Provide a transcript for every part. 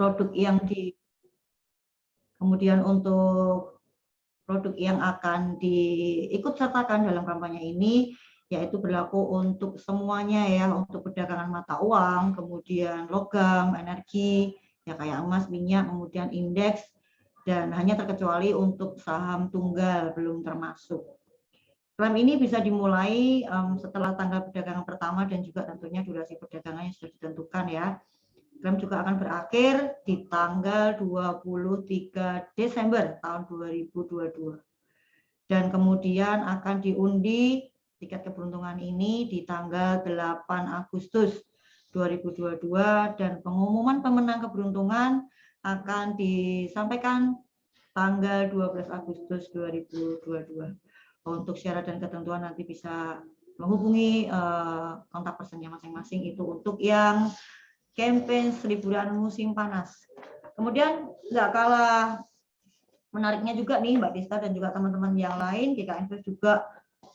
produk yang kemudian untuk produk yang akan diikut sertakan dalam kampanye ini, yaitu berlaku untuk semuanya ya, untuk perdagangan mata uang, kemudian logam, energi, ya kayak emas, minyak, kemudian indeks, dan hanya terkecuali untuk saham tunggal belum termasuk. Klaim ini bisa dimulai setelah tanggal perdagangan pertama dan juga tentunya durasi perdagangannya sudah ditentukan ya. Klaim juga akan berakhir di tanggal 23 Desember tahun 2022. Dan kemudian akan diundi tiket keberuntungan ini di tanggal 8 Agustus 2022 dan pengumuman pemenang keberuntungan akan disampaikan tanggal 12 Agustus 2022. Untuk syarat dan ketentuan nanti bisa menghubungi kontak personnya masing-masing, itu untuk yang campaign liburan musim panas. Kemudian nggak kalah menariknya juga nih Mbak Dista dan juga teman-teman yang lain, GK Invest juga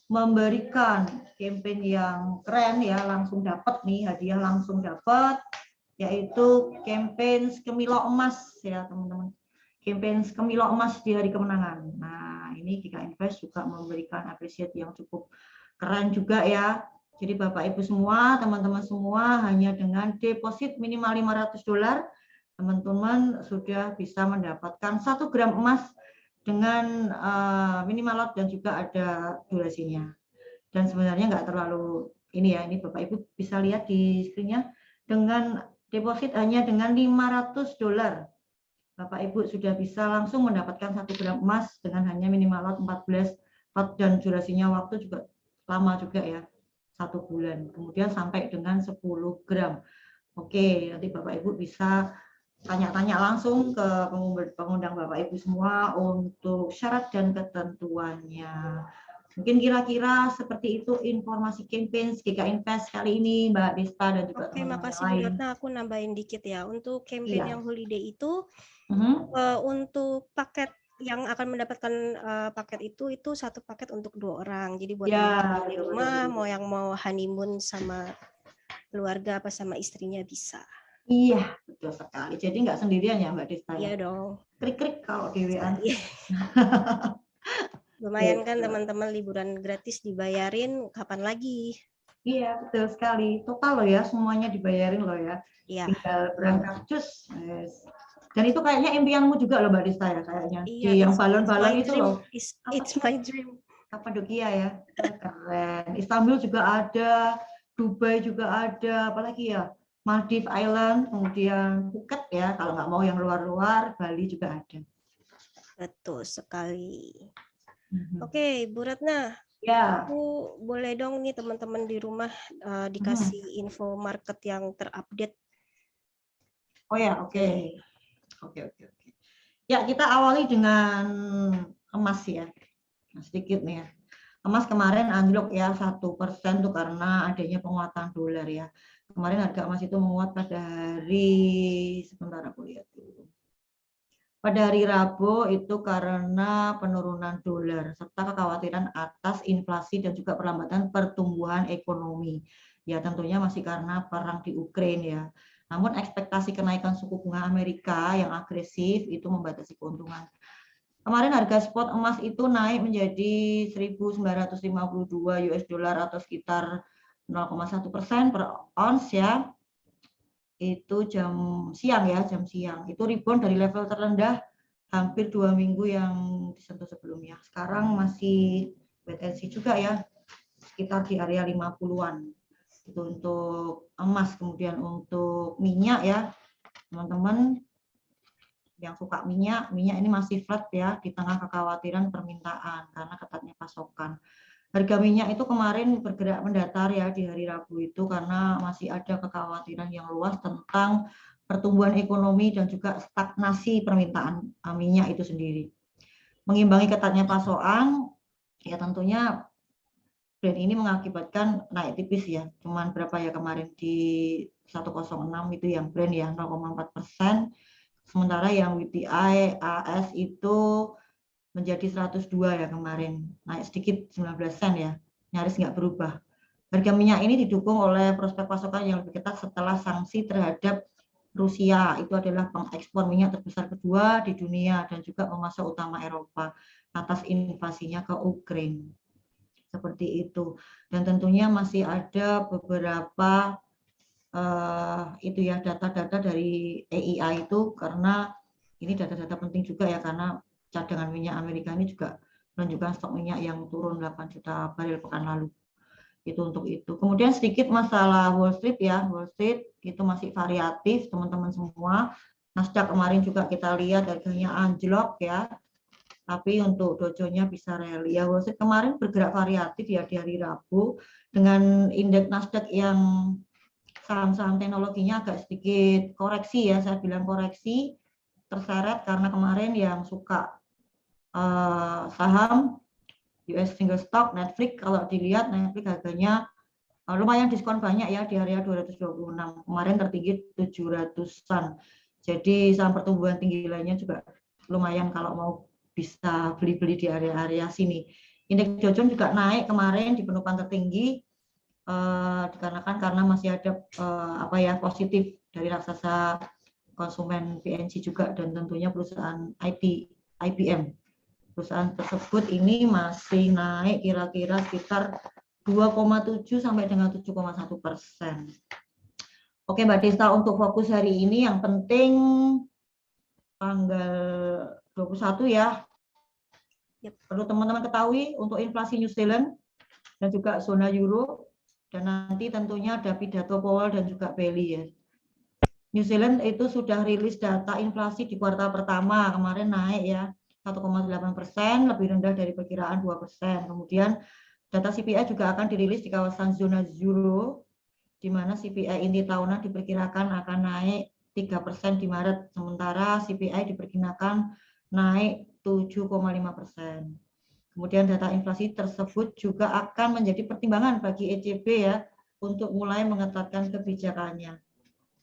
memberikan campaign yang keren ya, langsung dapat nih hadiah, langsung dapat, yaitu campaign Kemilo Emas ya teman-teman. Campaign Kemilo Emas di hari kemenangan. Nah, ini GK Invest juga memberikan apresiasi yang cukup keren juga ya. Jadi Bapak Ibu semua, teman-teman semua, hanya dengan deposit minimal $500, teman-teman sudah bisa mendapatkan 1 gram emas dengan minimal lot dan juga ada durasinya. Dan sebenarnya nggak terlalu ini ya, ini Bapak Ibu bisa lihat di screen-nya, dengan deposit hanya dengan $500, Bapak Ibu sudah bisa langsung mendapatkan 1 gram emas dengan hanya minimal lot 14 lot dan durasinya waktu juga lama juga ya, 1 bulan. Kemudian sampai dengan 10 gram. Oke, nanti Bapak Ibu bisa tanya-tanya langsung ke pengundang Bapak Ibu semua untuk syarat dan ketentuannya. Mungkin kira-kira seperti itu informasi campaign GK Invest kali ini, Mbak Desta dan juga teman-teman makasih yang lain. Bu Ratna, aku nambahin dikit ya. Untuk campaign yang holiday itu, untuk paket yang akan mendapatkan paket itu satu paket untuk 2 orang. Jadi buat di rumah, mau honeymoon sama keluarga apa sama istrinya bisa. Iya, betul sekali. Jadi nggak sendirian ya Mbak Desta? Iya dong. Krik-krik kalau dewean. Lumayan kan teman-teman, liburan gratis dibayarin, kapan lagi? Iya, betul sekali. Total loh ya, semuanya dibayarin loh ya. Iya. Tinggal berangkat cus. Yes. Dan itu kayaknya impianmu juga loh Mbak Desta ya kayaknya. Iya, Di yang balon-balon itu loh. It's my dream. Kapadokia ya. Keren. Istanbul juga ada, Dubai juga ada, apalagi ya? Maldives Island, kemudian Phuket ya, kalau nggak mau yang luar-luar, Bali juga ada. Betul sekali. Oke, Bu Ratna. Ya. Aku boleh dong nih teman-teman di rumah dikasih info market yang terupdate. Oh ya, oke. Oke. Ya, kita awali dengan emas ya. Sedikit nih ya. Emas kemarin anjlok ya 1% tuh karena adanya penguatan dolar ya. Kemarin harga emas itu menguat pada hari, sebentar aku lihat dulu. Pada hari Rabu itu karena penurunan dolar serta kekhawatiran atas inflasi dan juga perlambatan pertumbuhan ekonomi. Ya tentunya masih karena perang di Ukraina ya. Namun ekspektasi kenaikan suku bunga Amerika yang agresif itu membatasi keuntungan. Kemarin harga spot emas itu naik menjadi 1.952 US dollar atau sekitar 0,1% per ons ya. Itu jam siang ya, jam siang. Itu rebound dari level terendah hampir 2 minggu yang disentuh sebelumnya. Sekarang masih wait and see juga ya, sekitar di area 50-an. Itu untuk emas. Kemudian untuk minyak ya, teman-teman yang suka minyak ini masih flat ya di tengah kekhawatiran permintaan karena ketatnya pasokan. Harga minyak itu kemarin bergerak mendatar ya di hari Rabu itu karena masih ada kekhawatiran yang luas tentang pertumbuhan ekonomi dan juga stagnasi permintaan minyak itu sendiri. Mengimbangi ketatnya pasokan, ya tentunya brand ini mengakibatkan naik tipis ya. Cuman berapa ya kemarin di 106 itu yang brand ya 0,4%. Sementara yang WTI AS itu menjadi 102 ya kemarin, naik sedikit 19 sen ya, nyaris nggak berubah. Harga minyak ini didukung oleh prospek pasokan yang lebih ketat setelah sanksi terhadap Rusia itu adalah pengekspor minyak terbesar kedua di dunia dan juga pemasok utama Eropa atas invasinya ke Ukraina. Seperti itu. Dan tentunya masih ada beberapa itu ya data-data dari EIA itu, karena ini data-data penting juga ya, karena cadangan minyak Amerika ini juga menunjukkan stok minyak yang turun 8 juta barel pekan lalu. Itu untuk itu. Kemudian sedikit masalah Wall Street ya. Wall Street itu masih variatif teman-teman semua. Nasdaq kemarin juga kita lihat harganya anjlok ya. Tapi untuk dojonya bisa rally ya. Wall Street kemarin bergerak variatif ya di hari Rabu dengan indeks Nasdaq yang saham-saham teknologinya agak sedikit koreksi ya. Saya bilang koreksi terseret karena kemarin yang suka saham US single stock Netflix, kalau dilihat Netflix harganya lumayan diskon banyak ya di area 226. Kemarin tertinggi 700-an. Jadi saham pertumbuhan tinggi lainnya juga lumayan kalau mau bisa beli-beli di area-area sini. Indeks Dow Jones juga naik kemarin di penutupan tertinggi dikarenakan karena masih ada positif dari raksasa konsumen PNG juga dan tentunya perusahaan IBM. Perusahaan tersebut ini masih naik kira-kira sekitar 2,7 sampai dengan 7,1%. Oke Mbak Desta, untuk fokus hari ini yang penting tanggal 21 ya. Perlu teman-teman ketahui untuk inflasi New Zealand dan juga zona euro, dan nanti tentunya ada pidato Powell dan juga Bailey ya. New Zealand itu sudah rilis data inflasi di kuartal pertama, kemarin naik ya 1,8%, lebih rendah dari perkiraan 2%. Kemudian data CPI juga akan dirilis di kawasan zona euro, di mana CPI inti tahunan diperkirakan akan naik 3% di Maret, sementara CPI diperkirakan naik 7,5%. Kemudian data inflasi tersebut juga akan menjadi pertimbangan bagi ECB ya untuk mulai mengetatkan kebijakannya.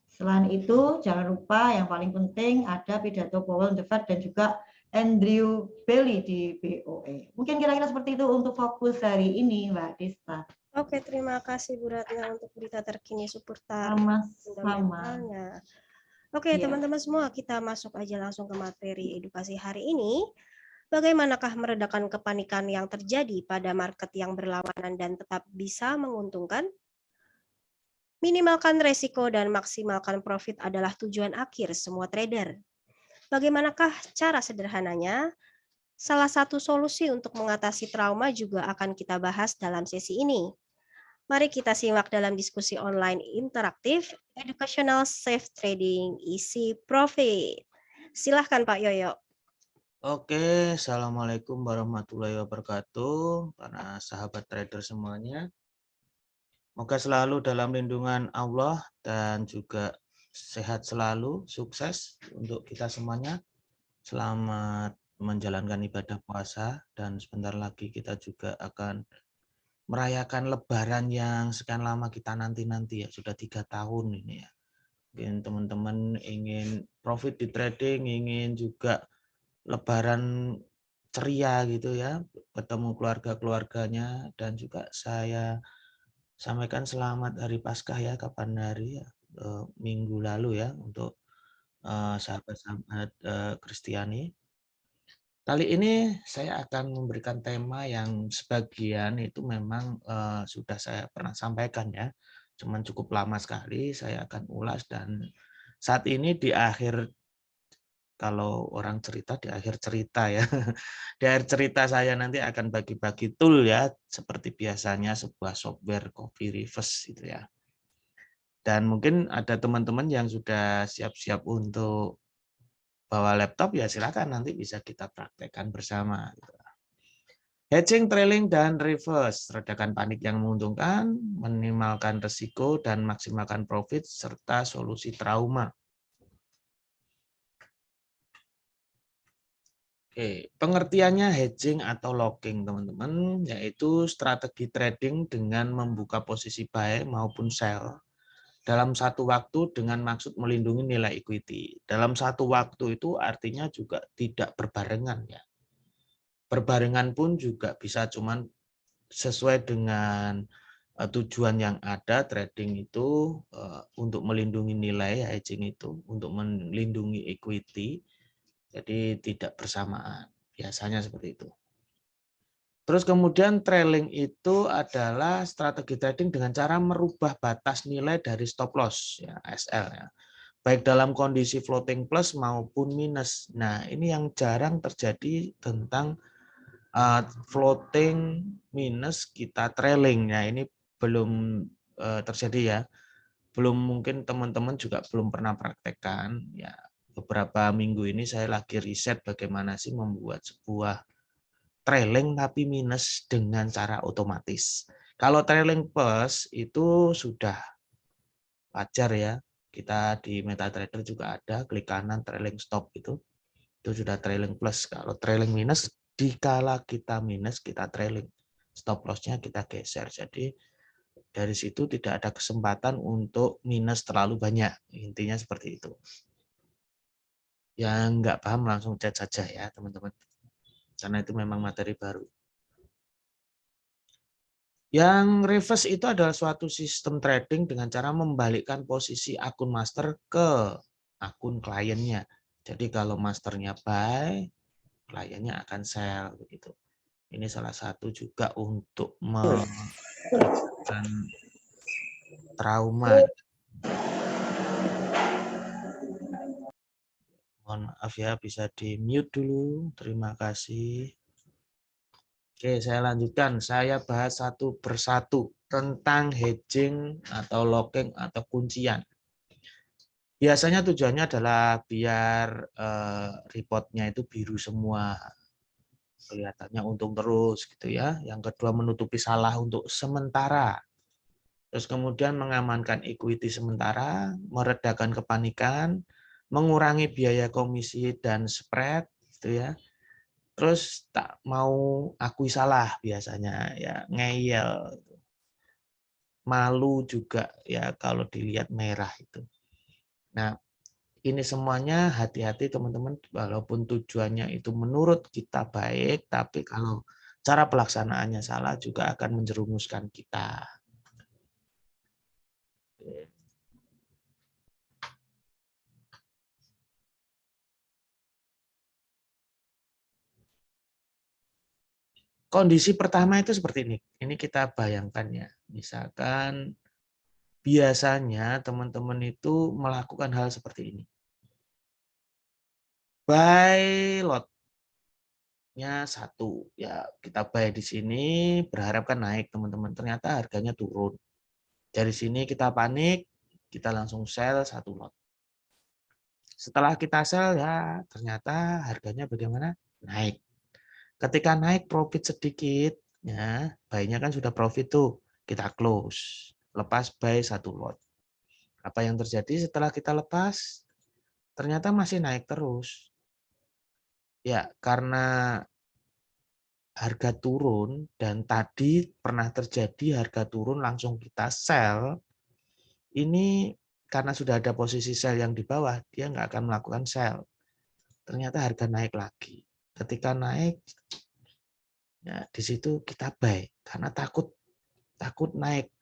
Selain itu, jangan lupa yang paling penting ada pidato Powell the Fed dan juga Andrew Bailey di BOE. Mungkin kira-kira seperti itu untuk fokus hari ini, Mbak Desta. Oke, terima kasih Bu Ratna untuk berita terkini seputar fundamentalnya. Oke, teman-teman semua, kita masuk aja langsung ke materi edukasi hari ini. Bagaimanakah meredakan kepanikan yang terjadi pada market yang berlawanan dan tetap bisa menguntungkan? Minimalkan resiko dan maksimalkan profit adalah tujuan akhir semua trader. Bagaimanakah cara sederhananya? Salah satu solusi untuk mengatasi trauma juga akan kita bahas dalam sesi ini. Mari kita simak dalam diskusi online interaktif, Educational Safe Trading Easy Profit. Silahkan Pak Yoyo. Oke, Assalamualaikum warahmatullahi wabarakatuh, para sahabat trader semuanya. Semoga selalu dalam lindungan Allah dan juga sehat selalu, sukses untuk kita semuanya. Selamat menjalankan ibadah puasa dan sebentar lagi kita juga akan merayakan Lebaran yang sekian lama kita nanti-nanti ya, sudah 3 tahun ini ya. Mungkin teman-teman ingin profit di trading, ingin juga Lebaran ceria gitu ya, ketemu keluarga-keluarganya, dan juga saya sampaikan selamat hari Paskah ya, kapan hari ya, minggu lalu ya, untuk sahabat-sahabat Kristiani. Kali ini saya akan memberikan tema yang sebagian itu memang sudah saya pernah sampaikan ya, cuman cukup lama sekali. Saya akan ulas dan saat ini di akhir, kalau orang cerita di akhir cerita ya, di akhir cerita saya nanti akan bagi-bagi tool ya, seperti biasanya sebuah software copy reverse gitu ya. Dan mungkin ada teman-teman yang sudah siap-siap untuk bawa laptop, ya silakan nanti bisa kita praktekkan bersama. Hedging, trailing, dan reverse, redakan panik yang menguntungkan, minimalkan risiko dan maksimalkan profit, serta solusi trauma. Oke, pengertiannya hedging atau locking teman-teman, yaitu strategi trading dengan membuka posisi buy maupun sell dalam satu waktu dengan maksud melindungi nilai equity. Dalam satu waktu itu artinya juga tidak berbarengan ya. Berbarengan pun juga bisa cuman sesuai dengan tujuan yang ada trading itu untuk melindungi nilai, hedging itu untuk melindungi equity, jadi tidak bersamaan, biasanya seperti itu. Terus kemudian trailing itu adalah strategi trading dengan cara merubah batas nilai dari stop loss, ya, SL, ya, baik dalam kondisi floating plus maupun minus. Nah, ini yang jarang terjadi tentang floating minus kita trailing. Nah, ini belum terjadi ya. Belum, mungkin teman-teman juga belum pernah praktekkan. Ya, beberapa minggu ini saya lagi riset bagaimana sih membuat sebuah trailing tapi minus dengan cara otomatis. Kalau trailing plus itu sudah wajar ya. Kita di MetaTrader juga ada klik kanan trailing stop itu sudah trailing plus. Kalau trailing minus, dikala kita minus kita trailing, stop loss-nya kita geser. Jadi dari situ tidak ada kesempatan untuk minus terlalu banyak. Intinya seperti itu. Yang nggak paham langsung chat saja ya teman-teman. Karena itu memang materi baru. Yang reverse itu adalah suatu sistem trading dengan cara membalikkan posisi akun master ke akun kliennya. Jadi kalau masternya buy, kliennya akan sell begitu. Ini salah satu juga untuk meredakan trauma. Mohon maaf ya, bisa di mute dulu. Terima kasih. Oke, saya lanjutkan. Saya bahas satu persatu tentang hedging atau locking atau kuncian. Biasanya tujuannya adalah biar reportnya itu biru semua, kelihatannya untung terus gitu ya. Yang kedua, menutupi salah untuk sementara. Terus kemudian mengamankan equity sementara, meredakan kepanikan, mengurangi biaya komisi dan spread gitu ya. Terus tak mau akui salah biasanya ya, ngeyel. Malu juga ya kalau dilihat merah itu. Nah, ini semuanya hati-hati teman-teman, walaupun tujuannya itu menurut kita baik, tapi kalau cara pelaksanaannya salah juga akan menjerumuskan kita. Kondisi pertama itu seperti ini. Ini kita bayangkan ya. Misalkan biasanya teman-teman itu melakukan hal seperti ini. Buy lot-nya 1. Ya, kita buy di sini berharap kan naik teman-teman. Ternyata harganya turun. Dari sini kita panik, kita langsung sell 1 lot. Setelah kita sell ya ternyata harganya bagaimana? Naik. Ketika naik profit sedikit, ya buy-nya kan sudah profit tuh, kita close, lepas buy 1 lot. Apa yang terjadi setelah kita lepas? Ternyata masih naik terus. Ya, karena harga turun dan tadi pernah terjadi harga turun langsung kita sell, ini karena sudah ada posisi sell yang di bawah, dia nggak akan melakukan sell. Ternyata harga naik lagi. Ketika naik, ya di situ kita buy karena takut naik.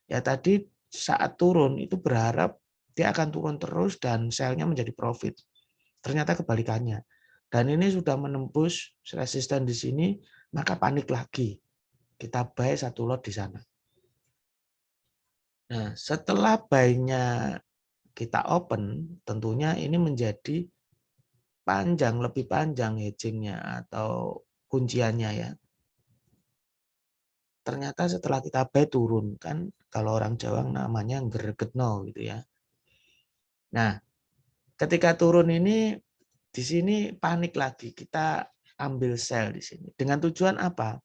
Ya tadi saat turun itu berharap dia akan turun terus dan sell-nya menjadi profit. Ternyata kebalikannya. Dan ini sudah menembus resisten di sini, maka panik lagi. Kita buy 1 lot di sana. Nah, setelah buy-nya kita open, tentunya ini menjadi panjang, lebih panjang hedging-nya atau kunciannya ya. Ternyata setelah kita buy turun, kan kalau orang Jawa namanya gregetno gitu ya. Nah, ketika turun ini di sini panik lagi, kita ambil sell di sini. Dengan tujuan apa?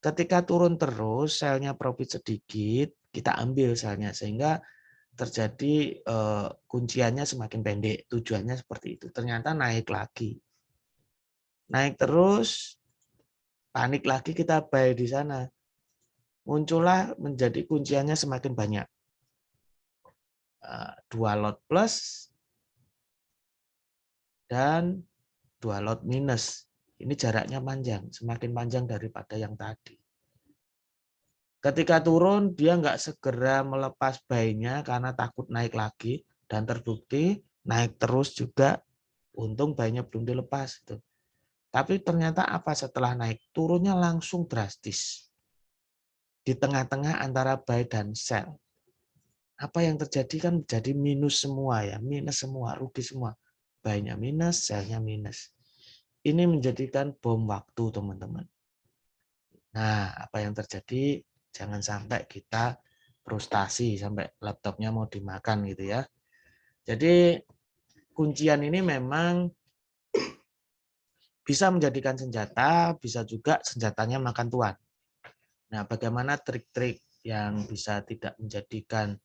Ketika turun terus, sell-nya profit sedikit, kita ambil sell-nya sehingga terjadi kunciannya semakin pendek. Tujuannya seperti itu. Ternyata naik lagi. Naik terus, panik lagi kita buy di sana. Muncullah menjadi kunciannya semakin banyak. 2 lot plus dan 2 lot minus. Ini jaraknya panjang, semakin panjang daripada yang tadi. Ketika turun, dia nggak segera melepas buy-nya karena takut naik lagi, dan terbukti naik terus juga, untung buy-nya belum dilepas. Gitu. Tapi ternyata apa setelah naik? Turunnya langsung drastis. Di tengah-tengah antara buy dan sell. Apa yang terjadi kan jadi minus semua ya, minus semua, rugi semua. Buy-nya minus, sell-nya minus. Ini menjadikan bom waktu, teman-teman. Nah, apa yang terjadi? Jangan sampai kita frustasi sampai laptopnya mau dimakan gitu ya. Jadi kuncian ini memang bisa menjadikan senjata, bisa juga senjatanya makan tuan. Nah, bagaimana trik-trik yang bisa tidak menjadikan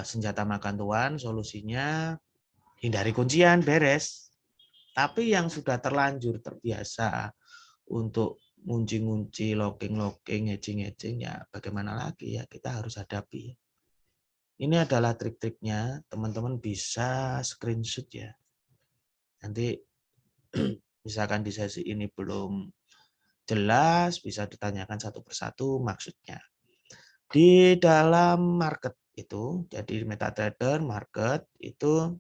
senjata makan tuan? Solusinya hindari kuncian, beres. Tapi yang sudah terlanjur terbiasa untuk ngunci-ngunci, locking-locking, hedging-hedging, ya bagaimana lagi ya, kita harus hadapi. Ini adalah trik-triknya, teman-teman bisa screenshot ya. Nanti misalkan di sesi ini belum jelas, bisa ditanyakan satu persatu maksudnya. Di dalam market itu, jadi MetaTrader market itu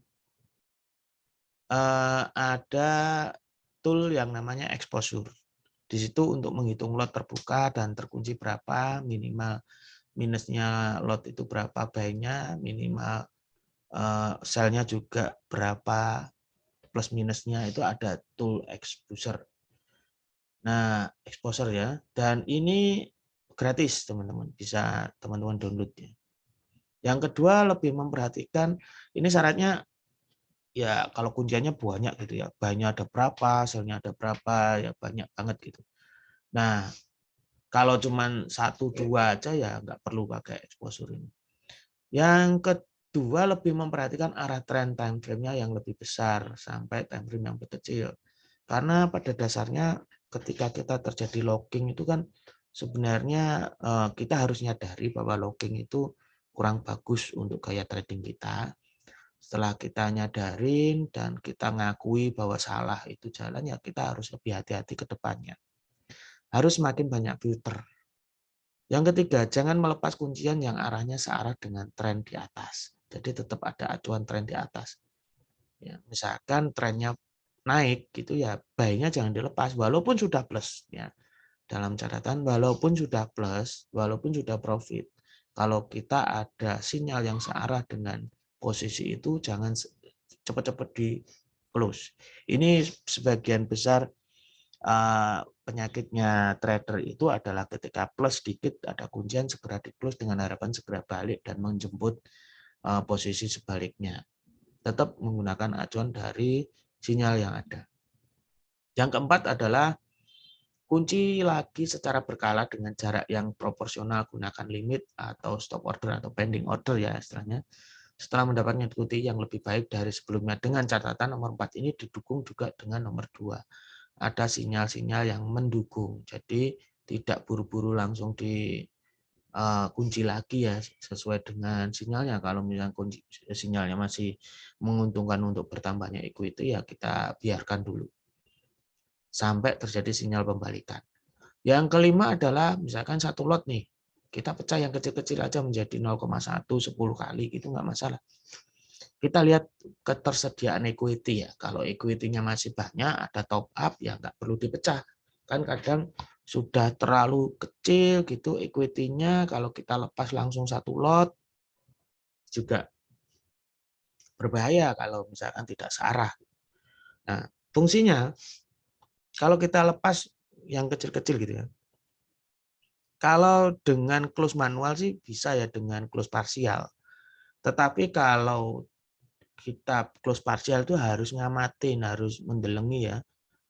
ada tool yang namanya exposure. Di situ untuk menghitung lot terbuka dan terkunci berapa, minimal minusnya lot itu berapa, buy-nya minimal, sell-nya juga berapa, plus minusnya itu ada tool exposure. Nah, exposure ya, dan ini gratis teman-teman, bisa teman-teman download ya. Yang kedua lebih memperhatikan, ini syaratnya ya kalau kunciannya banyak gitu ya, buy-nya ada berapa, sell-nya ada berapa, ya banyak banget gitu. Nah, kalau cuman 1-2 aja ya nggak perlu pakai exposure ini. Yang kedua lebih memperhatikan arah tren time frame-nya yang lebih besar sampai time frame yang kecil. Karena pada dasarnya ketika kita terjadi locking itu kan sebenarnya kita harus nyadari bahwa locking itu kurang bagus untuk gaya trading kita. Setelah kita nyadarin dan kita ngakui bahwa salah itu jalan, ya kita harus lebih hati-hati ke depannya. Harus makin banyak filter. Yang ketiga, jangan melepas kuncian yang arahnya searah dengan tren di atas. Jadi tetap ada acuan tren di atas. Ya, misalkan trennya naik gitu ya, buy-nya jangan dilepas walaupun sudah plus ya. Dalam catatan walaupun sudah plus, walaupun sudah profit. Kalau kita ada sinyal yang searah dengan posisi itu, jangan cepat-cepat di close. Ini sebagian besar penyakitnya trader itu adalah ketika plus sedikit ada kuncian segera di close dengan harapan segera balik dan menjemput posisi sebaliknya. Tetap menggunakan acuan dari sinyal yang ada. Yang keempat adalah kunci lagi secara berkala dengan jarak yang proporsional, gunakan limit atau stop order atau pending order ya istilahnya. Setelah mendapatkan ikuti yang lebih baik dari sebelumnya, dengan catatan nomor 4 ini didukung juga dengan nomor 2. Ada sinyal-sinyal yang mendukung. Jadi tidak buru-buru langsung di kunci lagi ya sesuai dengan sinyalnya. Kalau misalnya kunci sinyalnya masih menguntungkan untuk bertambahnya equity ya kita biarkan dulu sampai terjadi sinyal pembalikan. Yang kelima adalah misalkan satu lot nih, kita pecah yang kecil-kecil aja menjadi 0,1 10 kali gitu nggak masalah. Kita lihat ketersediaan equity ya. Kalau equity-nya masih banyak, ada top up ya nggak perlu dipecah. Kan kadang sudah terlalu kecil gitu equity-nya, kalau kita lepas langsung satu lot juga berbahaya kalau misalkan tidak searah. Nah, fungsinya kalau kita lepas yang kecil-kecil gitu ya. Kalau dengan close manual sih bisa ya dengan close parsial. Tetapi kalau kita close parsial itu harus ngamatin, harus mendelengi ya.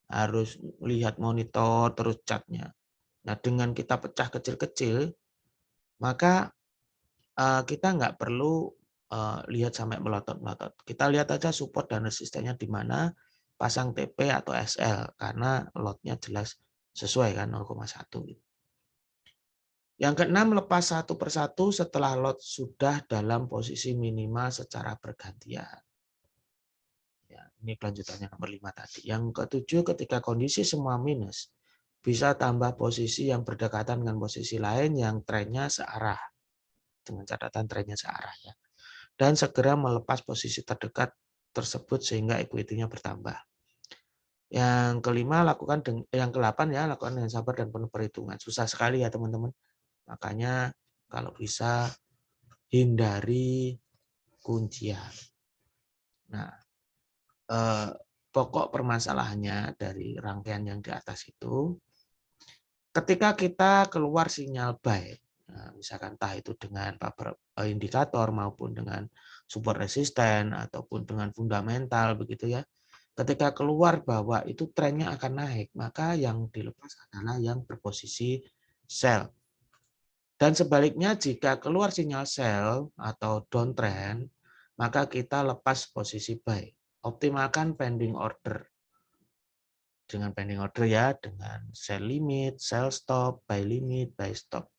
Harus lihat monitor terus chartnya. Nah, dengan kita pecah kecil-kecil, maka kita nggak perlu lihat sampai melotot-melotot. Kita lihat aja support dan resistennya di mana, pasang TP atau SL karena lotnya jelas sesuai kan 0,1. Yang keenam, lepas satu persatu setelah lot sudah dalam posisi minimal secara bergantian. Ya, ini kelanjutannya nomor 5 tadi. Yang ketujuh, ketika kondisi semua minus, bisa tambah posisi yang berdekatan dengan posisi lain yang trennya searah. Dengan catatan trennya searah ya. Dan segera melepas posisi terdekat tersebut sehingga equity-nya bertambah. Yang kelima, yang ke-8 ya, lakukan dengan sabar dan penuh perhitungan. Susah sekali ya teman-teman. Makanya kalau bisa hindari kuncian. Nah, pokok permasalahannya dari rangkaian yang di atas itu, ketika kita keluar sinyal buy, nah, misalkan entah itu dengan indikator maupun dengan support resisten ataupun dengan fundamental begitu ya. Ketika keluar bahwa itu trennya akan naik, maka yang dilepas adalah yang berposisi sell. Dan sebaliknya jika keluar sinyal sell atau downtrend, maka kita lepas posisi buy. Optimalkan pending order. Dengan pending order ya, dengan sell limit, sell stop, buy limit, buy stop.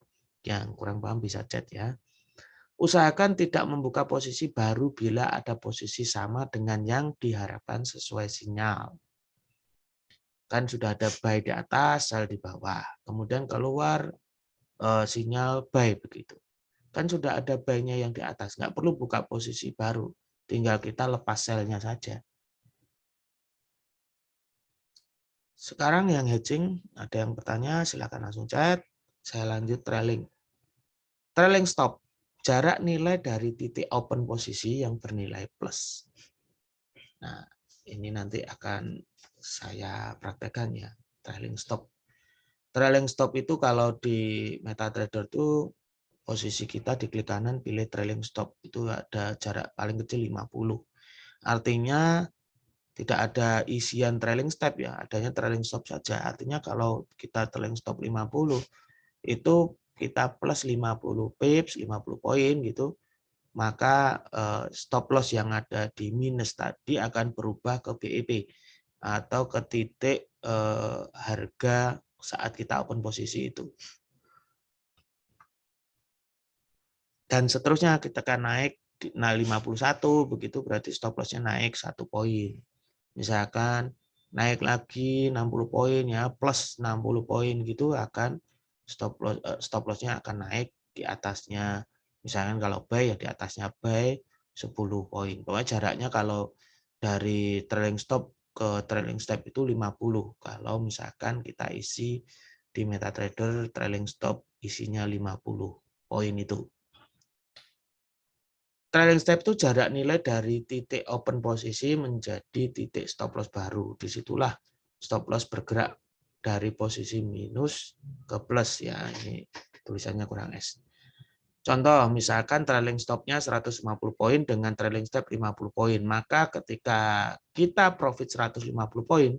Yang kurang paham bisa chat ya. Usahakan tidak membuka posisi baru bila ada posisi sama dengan yang diharapkan sesuai sinyal. Kan sudah ada buy di atas, sell di bawah. Kemudian keluar sinyal buy begitu. Kan sudah ada buy-nya yang di atas, nggak perlu buka posisi baru. Tinggal kita lepas sell-nya saja. Sekarang yang hedging, ada yang bertanya, silakan langsung chat. Saya lanjut trailing. Trailing stop, jarak nilai dari titik open posisi yang bernilai plus. Nah, ini nanti akan saya praktekkan ya, trailing stop. Trailing stop itu kalau di MetaTrader itu posisi kita di klik kanan pilih trailing stop, itu ada jarak paling kecil 50. Artinya tidak ada isian trailing step ya, adanya trailing stop saja. Artinya kalau kita trailing stop 50 itu kita plus 50 pips, 50 poin gitu, maka stop loss yang ada di minus tadi akan berubah ke BEP atau ke titik harga saat kita open posisi itu. Dan seterusnya kita akan naik 51 begitu, berarti stop loss-nya naik 1 poin. Misalkan naik lagi 60 poin ya, plus 60 poin gitu, akan stop loss-nya akan naik di atasnya. Misalkan kalau buy ya di atasnya buy 10 poin. Pokoknya jaraknya kalau dari trailing stop ke trailing step itu 50. Kalau misalkan kita isi di MetaTrader trailing stop isinya 50 poin itu. Trailing step itu jarak nilai dari titik open posisi menjadi titik stop loss baru. Disitulah stop loss bergerak dari posisi minus ke plus ya. Ini tulisannya kurang S. Contoh, misalkan trailing stopnya 150 poin dengan trailing step 50 poin. Maka ketika kita profit 150 poin,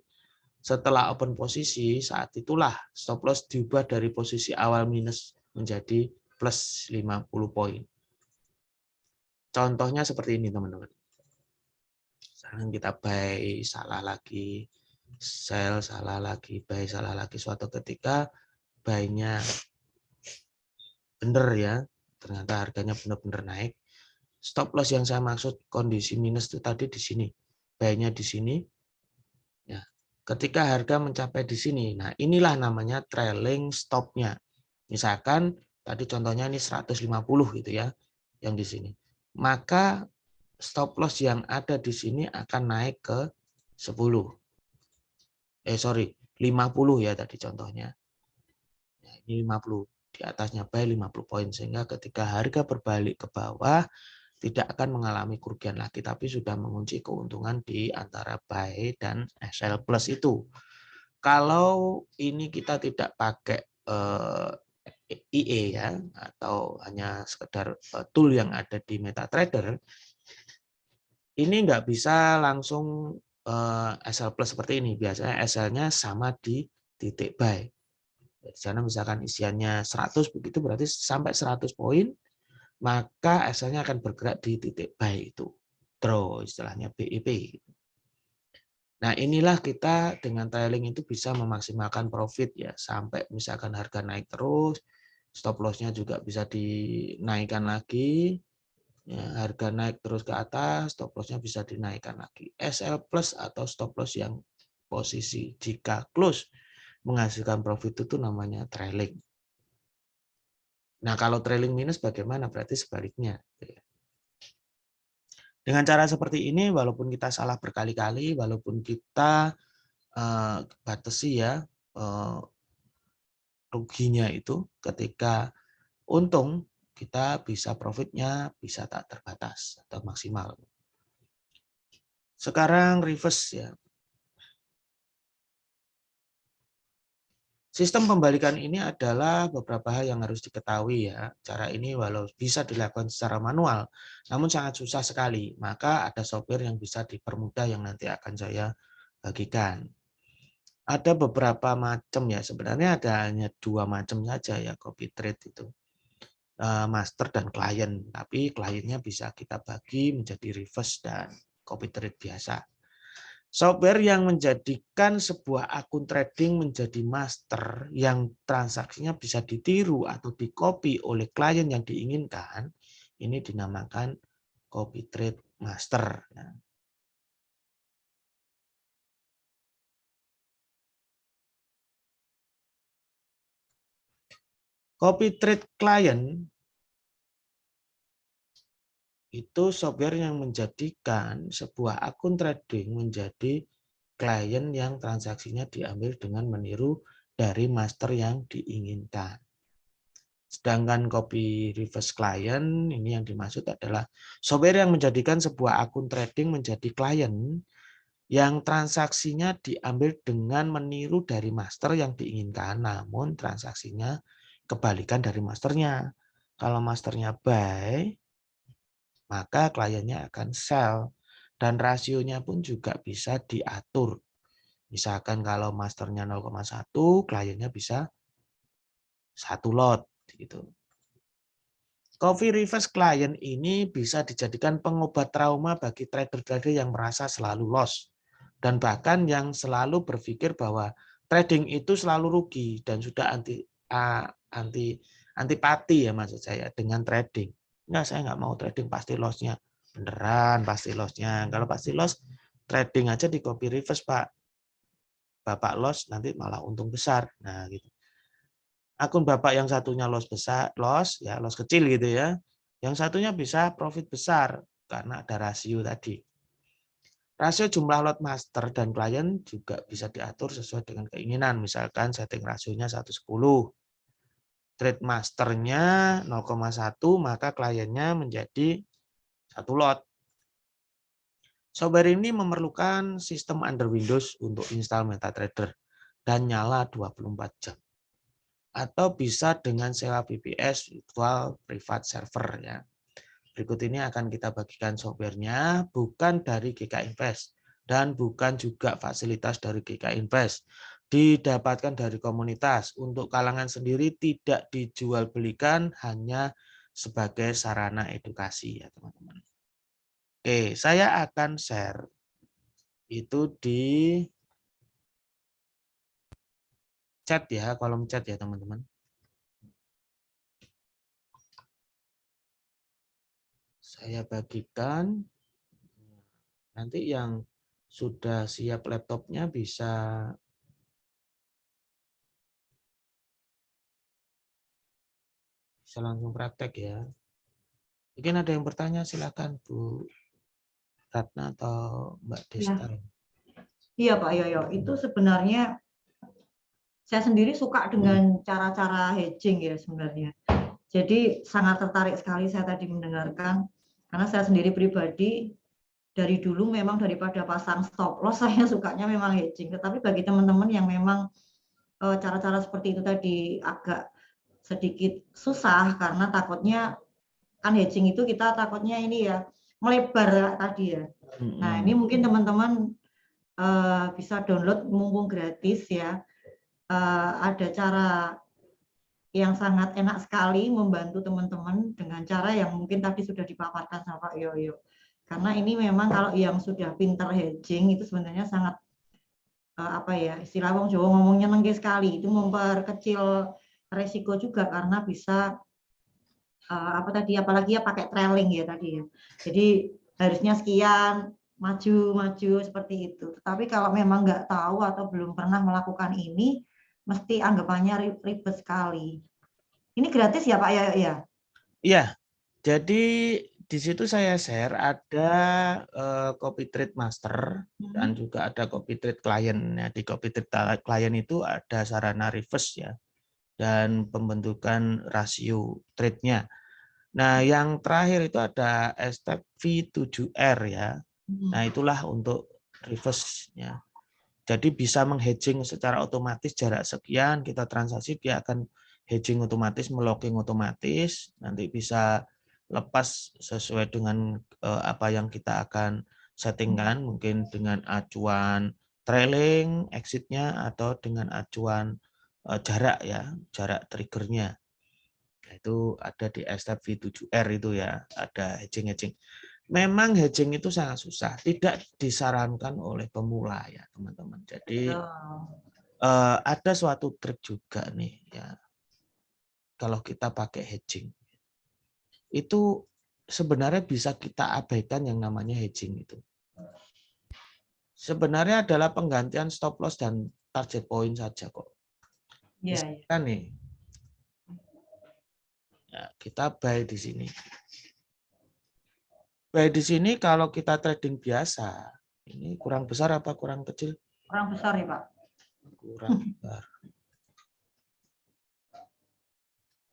setelah open posisi, saat itulah stop loss diubah dari posisi awal minus menjadi plus 50 poin. Contohnya seperti ini teman-teman. Sekarang kita buy, salah lagi, sell, salah lagi, buy, salah lagi. Suatu ketika buy-nya benar ya, ternyata harganya benar-benar naik. Stop loss yang saya maksud kondisi minus itu tadi di sini. Buy-nya di sini. Ya. Ketika harga mencapai di sini, nah inilah namanya trailing stop-nya. Misalkan tadi contohnya ini 150 gitu ya, yang di sini. Maka stop loss yang ada di sini akan naik ke 10. 50 ya tadi contohnya. Nah, ini 50. Di atasnya buy 50 poin. Sehingga ketika harga berbalik ke bawah, tidak akan mengalami kerugian lagi, tapi sudah mengunci keuntungan di antara buy dan sell plus itu. Kalau ini kita tidak pakai IE ya, atau hanya sekedar tool yang ada di MetaTrader, ini nggak bisa langsung SL plus seperti ini. Biasanya SL-nya sama di titik buy. Di sana misalkan isiannya 100 begitu, berarti sampai 100 poin, maka SL-nya akan bergerak di titik buy itu. Draw istilahnya BEP. Nah inilah kita dengan trailing itu bisa memaksimalkan profit ya, sampai misalkan harga naik terus, stop loss-nya juga bisa dinaikkan lagi, ya, harga naik terus ke atas, stop loss-nya bisa dinaikkan lagi. SL plus atau stop loss yang posisi jika close menghasilkan profit itu namanya trailing. Nah, kalau trailing minus bagaimana? Berarti sebaliknya. Dengan cara seperti ini, walaupun kita salah berkali-kali, walaupun kita batasi ya ruginya itu, ketika untung kita bisa profitnya bisa tak terbatas atau maksimal. Sekarang reverse ya. Sistem pembalikan ini adalah beberapa hal yang harus diketahui ya. Cara ini walau bisa dilakukan secara manual, namun sangat susah sekali. Maka ada software yang bisa dipermudah yang nanti akan saya bagikan. Ada beberapa macam ya, sebenarnya ada hanya 2 macam saja ya copy trade itu. Master dan klien, tapi kliennya bisa kita bagi menjadi reverse dan copy trade biasa. Software yang menjadikan sebuah akun trading menjadi master yang transaksinya bisa ditiru atau di-copy oleh klien yang diinginkan, ini dinamakan copy trade master. Copy trade client itu software yang menjadikan sebuah akun trading menjadi klien yang transaksinya diambil dengan meniru dari master yang diinginkan. Sedangkan copy reverse client, ini yang dimaksud adalah software yang menjadikan sebuah akun trading menjadi klien yang transaksinya diambil dengan meniru dari master yang diinginkan, namun transaksinya kebalikan dari masternya. Kalau masternya buy, maka kliennya akan sell. Dan rasionya pun juga bisa diatur. Misalkan kalau masternya 0,1, kliennya bisa 1 lot. Gitu. Copy reverse client ini bisa dijadikan pengobat trauma bagi trader-trader yang merasa selalu loss. Dan bahkan yang selalu berpikir bahwa trading itu selalu rugi dan sudah antipati ya maksud saya dengan trading. Enggak, saya nggak mau trading pasti loss-nya. Beneran pasti loss-nya. Kalau pasti loss, trading aja di copy reverse, Pak. Bapak loss, nanti malah untung besar. Nah, gitu. Akun Bapak yang satunya loss besar, loss kecil gitu ya. Yang satunya bisa profit besar karena ada rasio tadi. Rasio jumlah lot master dan klien juga bisa diatur sesuai dengan keinginan. Misalkan setting rasionya 1:10. Trade masternya 0,1, maka kliennya menjadi 1 lot. Software ini memerlukan sistem under Windows untuk install MetaTrader dan nyala 24 jam. Atau bisa dengan sewa VPS virtual private server ya. Berikut ini akan kita bagikan softwarenya, bukan dari GK Invest dan bukan juga fasilitas dari GK Invest. Didapatkan dari komunitas. Untuk kalangan sendiri tidak dijual belikan, hanya sebagai sarana edukasi ya teman-teman. Oke, saya akan share itu di chat ya, kolom chat ya teman-teman. Saya bagikan. Nanti yang sudah siap laptopnya bisa langsung praktek ya. Mungkin ada yang bertanya, silakan Bu Ratna atau Mbak Desta. Iya Pak Yoyo, itu sebenarnya saya sendiri suka dengan cara-cara hedging ya sebenarnya. Jadi sangat tertarik sekali saya tadi mendengarkan, karena saya sendiri pribadi dari dulu memang daripada pasang stop loss saya sukanya memang hedging. Tetapi bagi teman-teman yang memang cara-cara seperti itu tadi agak sedikit susah karena takutnya kan hedging itu kita takutnya ini ya melebar tadi ya. Nah ini mungkin teman-teman bisa download mumpung gratis ya. Ada cara yang sangat enak sekali membantu teman-teman dengan cara yang mungkin tadi sudah dipaparkan sama Pak Yoyo. Karena ini memang kalau yang sudah pinter hedging itu sebenarnya sangat apa ya, istilah wong Jawa ngomongnya nengke sekali, itu memperkecil resiko juga karena bisa apa tadi, apalagi ya pakai trailing ya tadi ya. Jadi harusnya sekian, maju seperti itu. Tetapi kalau memang nggak tahu atau belum pernah melakukan ini, mesti anggapannya ribet sekali. Ini gratis ya Pak ya? Iya, jadi di situ saya share ada copy trade master dan juga ada copy trade client. Ya, di copy trade client itu ada sarana reverse ya dan pembentukan rasio trade-nya. Nah, yang terakhir itu ada step V7R ya. Nah, itulah untuk reverse-nya. Jadi bisa menghedging secara otomatis jarak sekian, kita transaksi, dia akan hedging otomatis, melocking otomatis, nanti bisa lepas sesuai dengan apa yang kita akan settingkan, mungkin dengan acuan trailing exit-nya atau dengan acuan jarak ya, jarak triggernya. Itu ada di step V7R itu ya, ada hedging-hedging. Memang hedging itu sangat susah, tidak disarankan oleh pemula ya teman-teman. Jadi ada suatu trik juga nih ya, kalau kita pakai hedging itu sebenarnya bisa kita abaikan yang namanya hedging itu. Sebenarnya adalah penggantian stop loss dan target point saja kok. Misalkan nih, ya, kita buy di sini. Buy di sini kalau kita trading biasa, ini kurang besar apa kurang kecil? Kurang besar ya Pak. Kurang besar.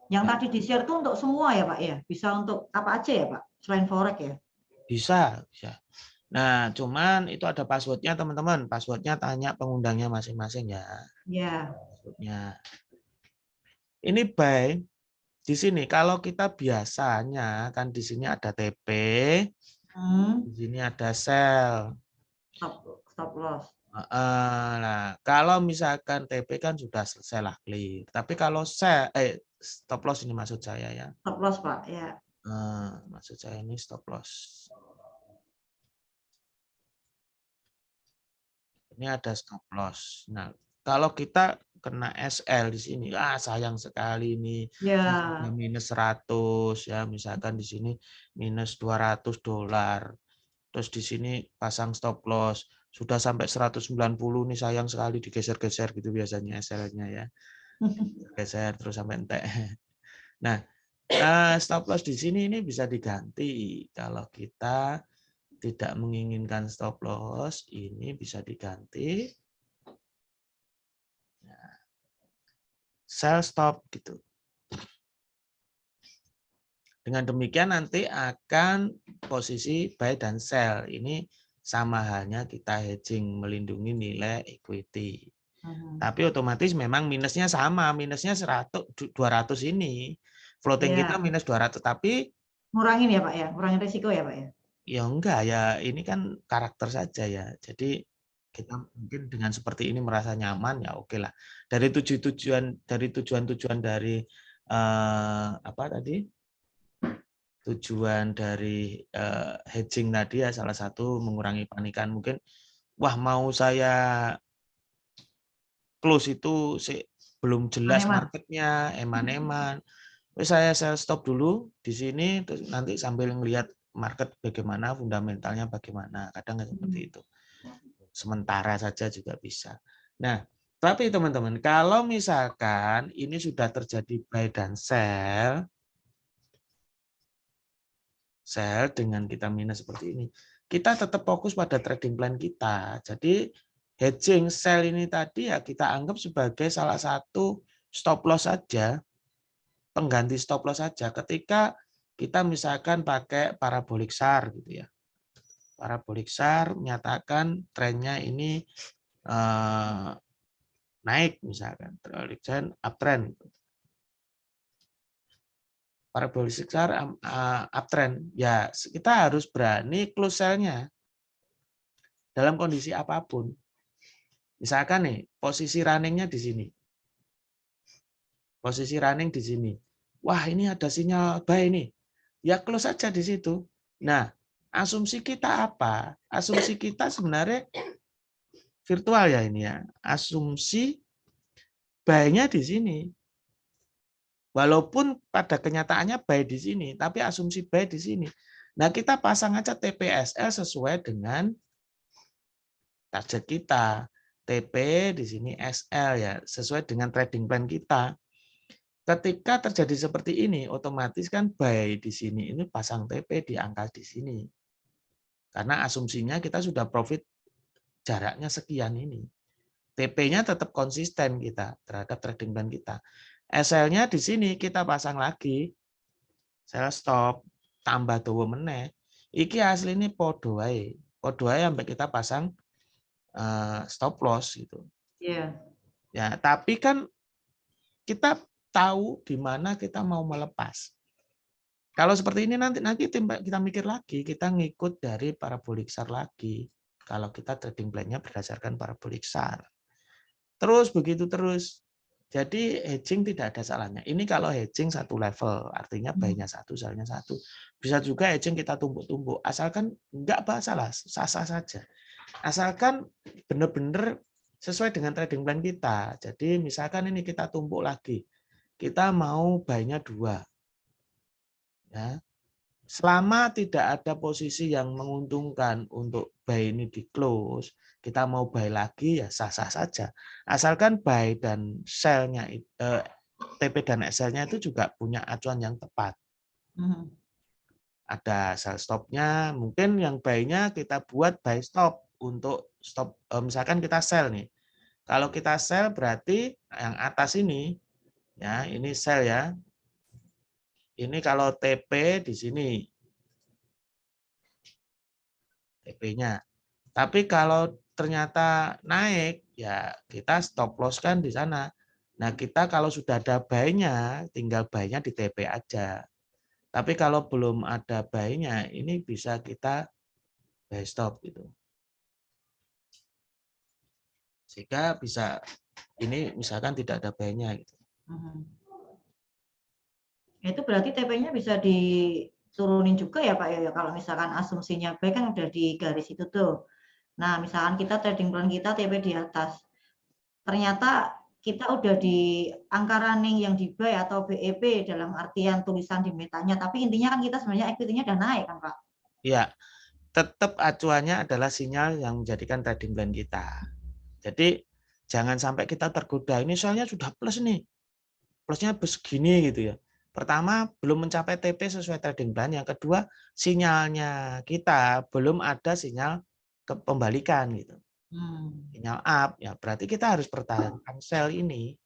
Yang tadi di-share itu untuk semua ya Pak ya? Bisa untuk apa aja ya Pak? Selain forex ya? Bisa, bisa. Nah, cuman itu ada passwordnya teman-teman. Passwordnya tanya pengundangnya masing-masing ya. Ya. Passwordnya. Ini buy di sini. Kalau kita biasanya kan di sini ada TP, di sini ada sell. Stop loss. Nah, kalau misalkan TP kan sudah selesai lah clear. Tapi kalau sell, stop loss ini maksud saya ya. Stop loss Pak ya. Maksud saya ini stop loss. Ini ada stop loss. Nah, kalau kita kena SL di sini, sayang sekali ini. Ya. Minus 100 ya, misalkan di sini minus $200. Terus di sini pasang stop loss. Sudah sampai 190 nih, sayang sekali digeser-geser gitu biasanya SL-nya ya. Geser terus sampai entek. Nah, stop loss di sini ini bisa diganti kalau kita tidak menginginkan stop loss, ini bisa diganti sell stop gitu. Dengan demikian nanti akan posisi buy dan sell ini sama halnya kita hedging melindungi nilai equity. Tapi otomatis memang minusnya sama, minusnya 100 200 ini. Floating kita minus 200 tapi ngurangin ya Pak ya, ngurangin risiko ya Pak ya. Ya enggak ya, ini kan karakter saja ya. Jadi kita mungkin dengan seperti ini merasa nyaman ya oke lah. Dari tujuan-tujuan dari apa tadi? Tujuan dari hedging tadi ya salah satu mengurangi panikan. Mungkin wah mau saya close itu belum jelas marketnya, eman-eman. Saya stop dulu di sini terus nanti sambil ngelihat market bagaimana, fundamentalnya bagaimana. Kadang seperti itu. Sementara saja juga bisa. Nah, tapi teman-teman, kalau misalkan ini sudah terjadi buy dan sell dengan kita minus seperti ini, kita tetap fokus pada trading plan kita. Jadi hedging sell ini tadi ya kita anggap sebagai salah satu stop loss saja, pengganti stop loss saja ketika kita misalkan pakai parabolic SAR gitu ya. Parabolic SAR menyatakan trennya ini naik misalkan, parabolic SAR uptrend. Parabolic SAR uptrend. Ya, kita harus berani close sell-nya dalam kondisi apapun. Misalkan nih, posisi running-nya di sini. Posisi running di sini. Wah, ini ada sinyal buy nih. Ya close saja di situ. Nah, asumsi kita apa? Asumsi kita sebenarnya virtual ya ini ya. Asumsi buy-nya di sini. Walaupun pada kenyataannya buy di sini, tapi asumsi buy di sini. Nah, kita pasang aja TPSL sesuai dengan target kita. TP, di sini SL ya, sesuai dengan trading plan kita. Ketika terjadi seperti ini, otomatis kan buy di sini ini pasang TP di angka di sini. Karena asumsinya kita sudah profit jaraknya sekian ini. TP-nya tetap konsisten kita terhadap trading plan kita. SL-nya di sini kita pasang lagi. Sell stop, tambah dawa meneh. Iki asli ini podo wae. Podo wae sampai kita pasang stop loss gitu. Iya. Ya, tapi kan kita tahu di mana kita mau melepas. Kalau seperti ini nanti kita mikir lagi, kita ngikut dari parabolik SAR lagi. Kalau kita trading plan-nya berdasarkan parabolik SAR. Terus begitu terus. Jadi hedging tidak ada salahnya. Ini kalau hedging satu level, artinya buy-nya satu, sell-nya satu. Bisa juga hedging kita tumbuk-tumbuk. Asalkan enggak masalah, sah-sah saja. Asalkan benar-benar sesuai dengan trading plan kita. Jadi misalkan ini kita tumpuk lagi. Kita mau buy-nya 2. Ya. Selama tidak ada posisi yang menguntungkan untuk buy ini di close, kita mau buy lagi ya sah-sah saja. Asalkan buy dan sell-nya TP dan SL-nya itu juga punya acuan yang tepat. Ada sell stop-nya, mungkin yang buy-nya kita buat buy stop untuk stop, misalkan kita sell nih. Kalau kita sell berarti yang atas ini, ya ini sell ya. Ini kalau TP di sini. TP-nya. Tapi kalau ternyata naik, ya kita stop loss kan di sana. Nah, kita kalau sudah ada buy-nya, tinggal buy-nya di TP aja. Tapi kalau belum ada buy-nya, ini bisa kita buy stop gitu. Sehingga bisa, ini misalkan tidak ada buy-nya gitu. Itu berarti TP-nya bisa diturunin juga ya Pak ya, kalau misalkan asumsinya buy kan udah di garis itu tuh. Nah, misalkan kita trading plan kita TP di atas. Ternyata kita udah di angka running yang di buy atau BEP dalam artian tulisan di metanya, tapi intinya kan kita sebenarnya equity-nya udah naik kan Pak? Iya, tetap acuannya adalah sinyal yang menjadikan trading plan kita. Jadi jangan sampai kita tergoda, ini soalnya sudah plus nih, plusnya begini gitu ya. Pertama, belum mencapai TP sesuai trading plan. Yang kedua, sinyalnya kita belum ada sinyal pembalikan gitu. Sinyal up, ya berarti kita harus pertahankan sell ini.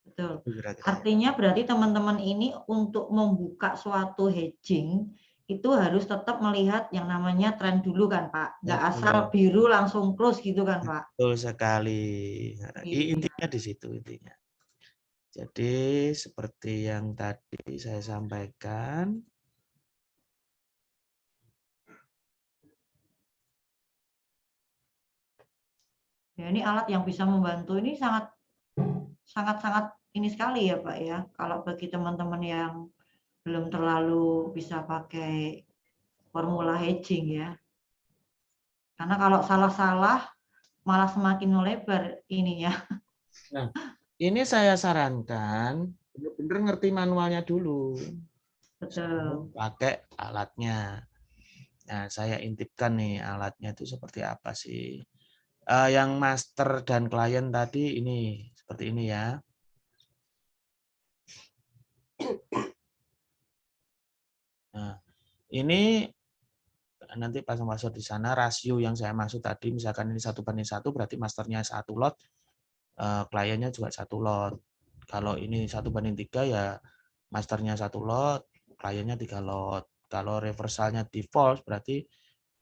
Betul. Artinya berarti teman-teman ini untuk membuka suatu hedging itu harus tetap melihat yang namanya tren dulu kan Pak. Nggak asal biru langsung close gitu kan Pak. Betul sekali. Intinya di situ intinya. Jadi seperti yang tadi saya sampaikan. Ya, ini alat yang bisa membantu ini sangat ini sekali ya Pak ya. Kalau bagi teman-teman yang belum terlalu bisa pakai formula hedging ya. Karena kalau salah-salah malah semakin melebar ininya. Nah, ini saya sarankan benar-benar ngerti manualnya dulu. Betul. Pakai alatnya. Nah, saya intipkan nih alatnya itu seperti apa sih. Yang master dan klien tadi ini seperti ini ya. Nah, ini nanti pasang password di sana, rasio yang saya maksud tadi, misalkan ini 1:1 berarti masternya 1 lot, kliennya juga 1 lot. Kalau ini 1:3 ya masternya 1 lot, kliennya 3 lot. Kalau reversalnya di false berarti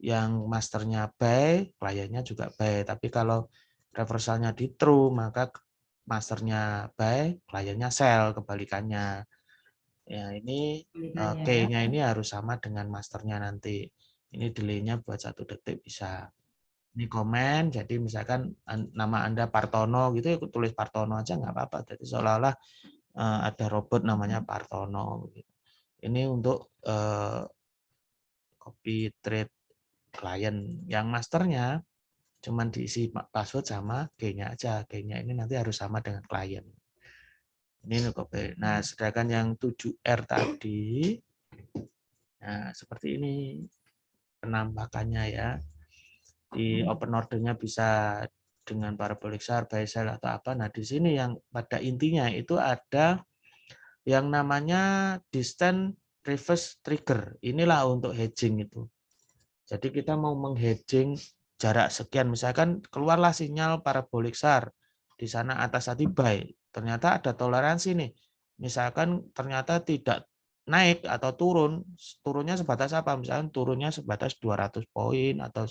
yang masternya buy, kliennya juga buy. Tapi kalau reversalnya di true, maka masternya buy, kliennya sell, kebalikannya. Ya, ini key-nya ini harus sama dengan masternya nanti. Ini delay-nya buat 1 detik bisa. Ini komen, jadi misalkan nama Anda Partono gitu, ya tulis Partono aja nggak apa-apa. Jadi seolah-olah ada robot namanya Partono. Ini untuk copy trade klien. Yang masternya cuman diisi password sama key-nya aja. Key-nya ini nanti harus sama dengan klien. Ini copy. Nah, sedangkan yang 7R tadi, nah seperti ini penampakannya ya. Di open ordernya bisa dengan parabolic SAR, buy sell atau apa. Nah, di sini yang pada intinya itu ada yang namanya distant reverse trigger. Inilah untuk hedging itu. Jadi kita mau menghedging jarak sekian, misalkan keluarlah sinyal parabolic SAR, di sana atas tadi buy, ternyata ada toleransi nih. Misalkan ternyata tidak naik atau turunnya sebatas apa? Misalkan turunnya sebatas 200 poin atau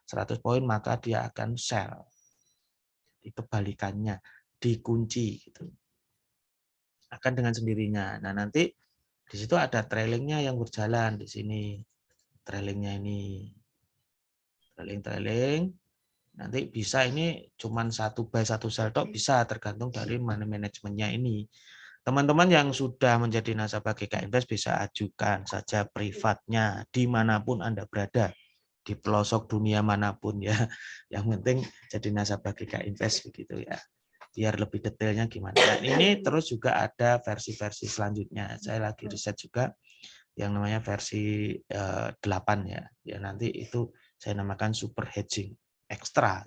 100 poin, maka dia akan sell. Di kebalikannya, dikunci gitu. Akan dengan sendirinya. Nah, nanti di situ ada trailingnya yang berjalan di sini. Trailingnya ini. Trailing. Nanti bisa ini cuman satu buy satu sell tok, bisa tergantung dari money manajemennya ini. Teman-teman yang sudah menjadi nasabah GK Invest bisa ajukan saja privatnya dimanapun Anda berada, di pelosok dunia manapun ya. Yang penting jadi nasabah GK Invest begitu ya. Biar lebih detailnya gimana. Dan ini terus juga ada versi-versi selanjutnya. Saya lagi riset juga yang namanya versi 8 ya. Ya nanti itu saya namakan super hedging ekstra,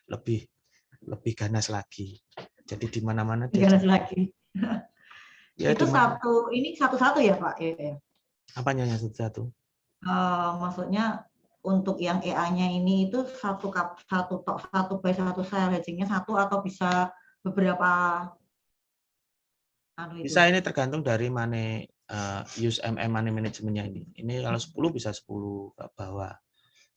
lebih ganas lagi. Jadi di mana-mana ganas lagi. Ya, itu satu-satu ya Pak? Ya. Apanya yang satu-satu? Maksudnya untuk yang EA-nya ini itu satu buy satu sell, hedgingnya satu atau bisa beberapa? Bisa, ini tergantung dari use money manajemennya ini. Ini kalau 10 bisa 10 ke bawah.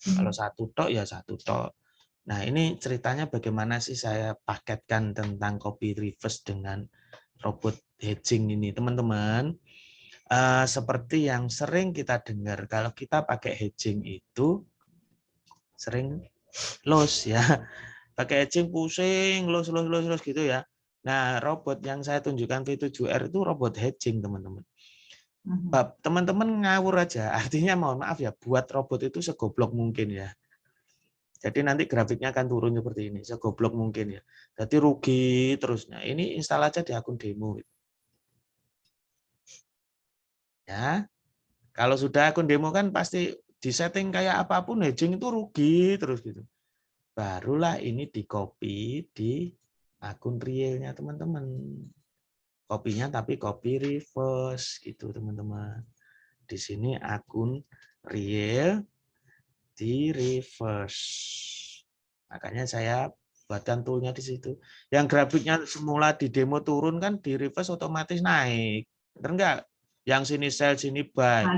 Kalau satu tok ya satu tok. Nah, ini ceritanya bagaimana sih saya paketkan tentang copy reverse dengan robot hedging ini, teman-teman. Seperti yang sering kita dengar, kalau kita pakai hedging itu sering loss ya. Pakai hedging pusing, loss gitu ya. Nah, robot yang saya tunjukkan V7R itu robot hedging, teman-teman. Teman-teman ngawur aja, artinya mohon maaf ya, buat robot itu segoblok mungkin ya. Jadi nanti grafiknya akan turun seperti ini, segoblok mungkin ya. Jadi rugi terus. Nah, ini install aja di akun demo. Ya, kalau sudah akun demo kan pasti disetting kayak apapun hedging itu rugi terus gitu. Barulah ini di copy di akun realnya teman-teman. Kopinya tapi copy reverse gitu teman-teman. Di sini akun real di reverse. Makanya saya buatkan toolnya di situ. Yang grafiknya semula di demo turun kan di reverse otomatis naik. Benar enggak? Yang sini sell, sini buy.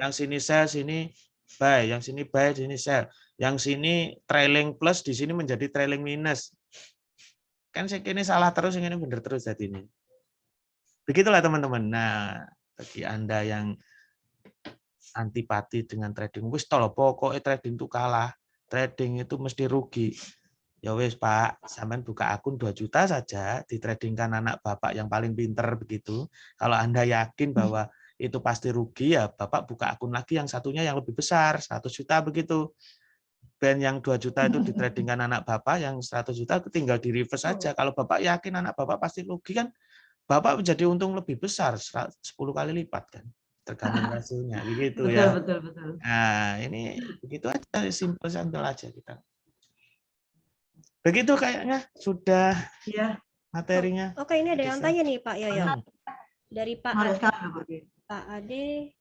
Yang sini sell, sini buy. Yang sini buy, sini sell. Yang sini trailing plus, di sini menjadi trailing minus. Kan ini salah terus, yang ini benar terus jadi ini. Begitulah teman-teman. Nah, bagi Anda yang antipati dengan trading, wis tol pokoknya trading itu kalah, trading itu mesti rugi. Ya wis Pak, sampean buka akun 2 juta saja, ditradingkan anak Bapak yang paling pinter begitu. Kalau Anda yakin bahwa itu pasti rugi, ya Bapak buka akun lagi yang satunya yang lebih besar, 100 juta begitu. Dan yang 2 juta itu ditradingkan anak Bapak, yang 100 juta tinggal di reverse saja. Kalau Bapak yakin anak Bapak pasti rugi kan, Bapak menjadi untung lebih besar, 10 kali lipat kan. Tergantung hasilnya, begitu ya. Betul. Nah, ini begitu aja, simple aja kita. Begitu kayaknya sudah ya. Materinya. Oke, ini ada yang tanya nih Pak Yoyo. Dari Pak Ade.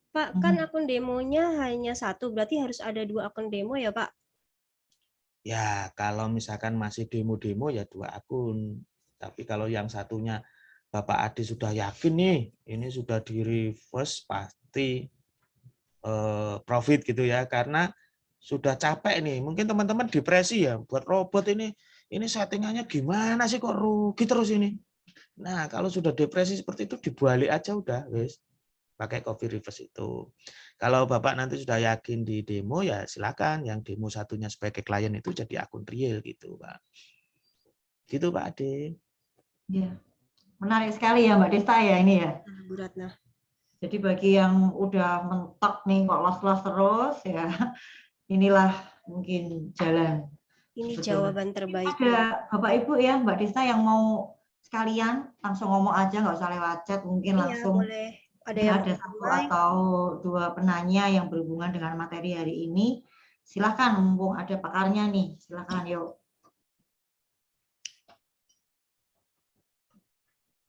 Pak, kan akun demonya hanya satu, berarti harus ada 2 akun demo ya Pak? Ya, kalau misalkan masih demo-demo ya 2 akun. Tapi kalau yang satunya Bapak Ade sudah yakin nih, ini sudah di reverse pasti profit gitu ya, karena sudah capek nih. Mungkin teman-teman depresi ya, buat robot ini settingannya gimana sih kok rugi terus ini. Nah, kalau sudah depresi seperti itu dibalik aja udah, wes. Pakai copy reverse itu. Kalau Bapak nanti sudah yakin di demo ya silakan, yang demo satunya sebagai klien itu jadi akun real gitu, Pak. Gitu Pak Ade. Ya. Menarik sekali ya Mbak Desta ya ini ya. Bu Ratna. Jadi bagi yang udah mentok nih kok los terus ya, inilah mungkin jalan. Ini jawaban terbaik. Ada Bapak Ibu ya Mbak Desta yang mau sekalian langsung ngomong aja, nggak usah lewat chat, mungkin langsung. Boleh. Ada 1 atau 2 penanya yang berhubungan dengan materi hari ini. Silahkan, mumpung ada pakarnya nih, silahkan yuk.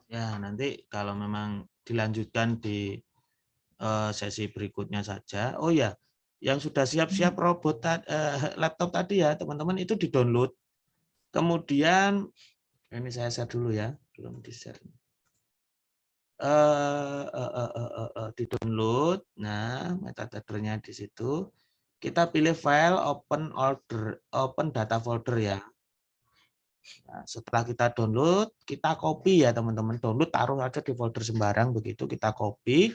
Ya, nanti kalau memang dilanjutkan di sesi berikutnya saja. Oh ya, yang sudah siap-siap laptop tadi ya, teman-teman itu di-download. Kemudian ini saya share dulu ya, belum di-share. Di-download. Nah, metadata-nya di situ. Kita pilih file open data folder ya. Nah, setelah kita download, kita copy ya teman-teman. Download taruh aja di folder sembarang begitu, kita copy.